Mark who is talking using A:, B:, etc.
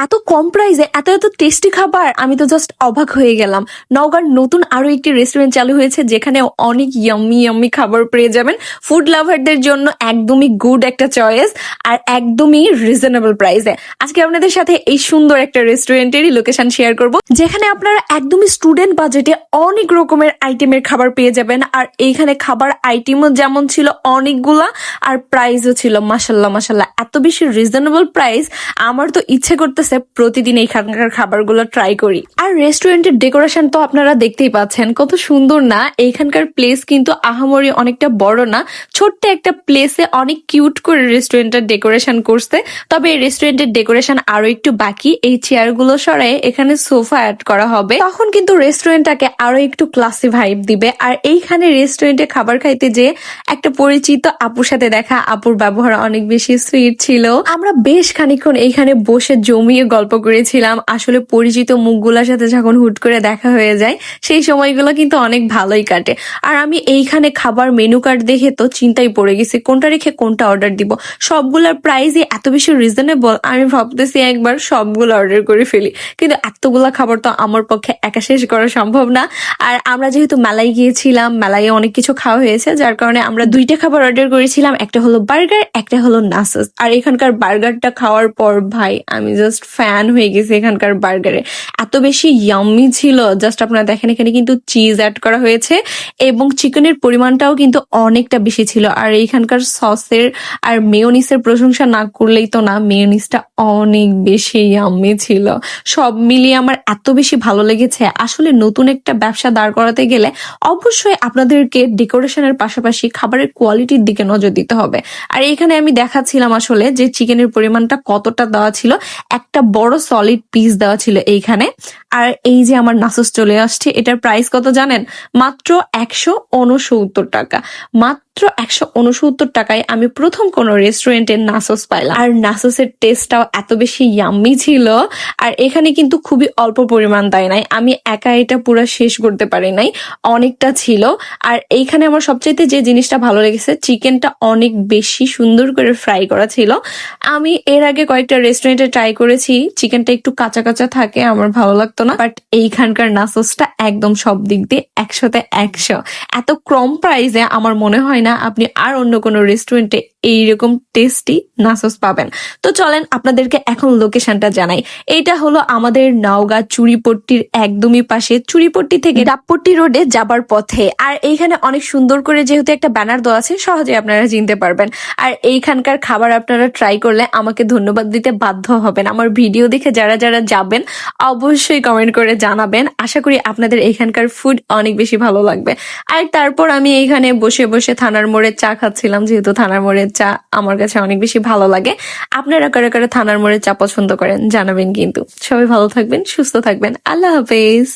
A: এত কম প্রাইসে এত এত টেস্টি খাবার, আমি তো জাস্ট অবাক হয়ে গেলাম। নওগাঁর নতুন আরো একটি রেস্টুরেন্ট চালু হয়েছে যেখানে অনেক ইয়াম্মি ইয়াম্মি খাবার পেয়ে যাবেন। ফুড লাভারদের জন্য একদমই গুড একটা চয়েস আর একদমই রিজনেবল প্রাইসে। আজকে আপনাদের সাথে এই সুন্দর একটা রেস্টুরেন্টেরই লোকেশন শেয়ার করব, যেখানে আপনারা একদমই স্টুডেন্ট বাজেটে অনেক রকমের আইটেমের খাবার পেয়ে যাবেন। আর এইখানে খাবার আইটেমও যেমন ছিল অনেকগুলা, আর প্রাইসও ছিল মাশাল্লাহ মাশাল্লাহ এত বেশি রিজনেবল প্রাইস। আমার তো ইচ্ছে করতেছে প্রতিদিন এইখানকার খাবারগুলো ট্রাই করি। আর রেস্টুরেন্টের ডেকোরেশন তো আপনারা দেখতেই পাচ্ছেন কত সুন্দর না। এইখানকার প্লেস কিন্তু আহামরি অনেকটা বড় না, ছোট্ট একটা প্লেসে অনেক কিউট করে রেস্টুরেন্টের ডেকোরেশন করছে। তবে এই রেস্টুরেন্টের ডেকোরেশন আরো একটু বাকি, এই চেয়ারগুলো সরাই এখানে সোফা অ্যাড করা হবে, তখন কিন্তু রেস্টুরেন্টটাকে আরো একটু ক্লাসি ভাইব দিবে। আর এইখানে রেস্টুরেন্টে খাবার খাইতে যে একটা পরিচিত আপুর সাথে দেখা, আপুর ব্যবহার অনেক বেশি সুইট ছিল। আমরা বেশ খানিকক্ষণ এইখানে বসে জমিয়ে গল্প করেছিলাম। আসলে পরিচিত মুখগুলোর সাথে যখন হুট করে দেখা হয়ে যায় সেই সময়গুলো কিন্তু অনেক ভালোই কাটে। আর আমি এইখানে খাবার মেনু কার্ড দেখে তো চিন্তায় পড়ে গেছি কোনটা রেখে কোনটা অর্ডার দিব। সবগুলোর প্রাইসই এত বেশি রিজনেবল, আমি ভাবতেছি একবার সবগুলো অর্ডার করে ফেলি, কিন্তু এতগুলা খাবার তো আমার পক্ষে একা শেষ করা সম্ভব না। আর আমরা যেহেতু মেলায় গিয়েছিলাম, মেলায় অনেক কিছু খাওয়া হয়েছে, যার কারণে আমরা দুইটা খাবার অর্ডার করেছিলাম, একটা হলো বার্গার, একটা হলো নাসস। আর এখানকার বার্গারটা খাওয়ার পর ভাই আমি জাস্ট ফ্যান হয়ে গেছি এখানকার বার্গারে, এত বেশি ইয়াম্মি ছিল। জাস্ট আপনারা দেখেন এখানে কিন্তু চিজ অ্যাড করা হয়েছে এবং চিকেনের পরিমাণটাও কিন্তু অনেকটা বেশি ছিল। আর এইখানকার সসের আর মেয়োনিসের প্রশংসা না করলেই তো না, মেয়োনিসটা অনেক বেশি ইয়াম্মি ছিল। সব মিলিয়ে আমার এত বেশি ভালো লেগেছে। আসলে নতুন একটা ব্যবসা দাঁড় করাতে গেলে অবশ্যই আপনাদেরকে ডেকোরেশনের পাশাপাশি খাবারের কোয়ালিটির দিকে নজর দিতে হবে। আর এখানে আমি দেখাচ্ছিলাম আসলে যে চিকেনের পরিমাণটা কতটা দেওয়া ছিল, একটা বড় সলিড পিস দেওয়া ছিল এইখানে। আর এই যে আমার নাসস চলে আসছে, এটার প্রাইস কত জানেন? মাত্র 169 টাকা। মাত্র 169 টাকায় আমি প্রথম কোন রেস্টুরেন্টে নাসস পাইলাম। আর নাসসের টেস্টটাও এত বেশি ইয়াম্মি ছিল। আর এখানে কিন্তু খুবই অল্প পরিমাণ দেয় নাই, আমি একা এটা পুরো শেষ করতে পারি নাই, অনেকটা ছিল। আর এইখানে আমার সবচাইতে যে জিনিসটা ভালো লেগেছে, চিকেনটা অনেক বেশি সুন্দর করে ফ্রাই করা ছিল। আমি এর আগে কয়েকটা রেস্টুরেন্টে ট্রাই করেছি, চিকেনটা একটু কাঁচা কাঁচা থাকে, আমার ভালো লাগতো না। বাট এইখানকার নাসসটা একদম সব দিক দিয়ে 100তে 100। এত কম প্রাইসে আমার মনে হয় না আপনি আর অন্য কোনো রেস্টুরেন্টে এইরকম টেস্টি নাসস পাবেন। তো চলেন আপনাদেরকে এখন লোকেশনটা জানাই। এইটা হলো আমাদের নওগাঁ চুরিপট্টির একদমই পাশে, চুরিপট্টি থেকে ডাবপট্টি রোডে যাবার পথে। আর এইখানে অনেক সুন্দর করে যেহেতু একটা ব্যানার দেওয়া আছে, সহজে আপনারা চিনতে পারবেন। আর এইখানকার খাবার আপনারা ট্রাই করলে আমাকে ধন্যবাদ দিতে বাধ্য হবেন। আমার ভিডিও দেখে যারা যারা যাবেন অবশ্যই কমেন্ট করে জানাবেন। আশা করি আপনাদের এখানকার ফুড অনেক বেশি ভালো লাগবে। আর তারপর আমি এইখানে বসে বসে থানার মোড়ের চা খাচ্ছিলাম, যেহেতু থানার মোড়ের চা আমার কাছে অনেক বেশি ভালো লাগে। আপনারা কারা কারা থানার মোড়ের চা পছন্দ করেন জানাবেন কিন্তু। সবাই ভালো থাকবেন, সুস্থ থাকবেন। আল্লাহ হাফেজ।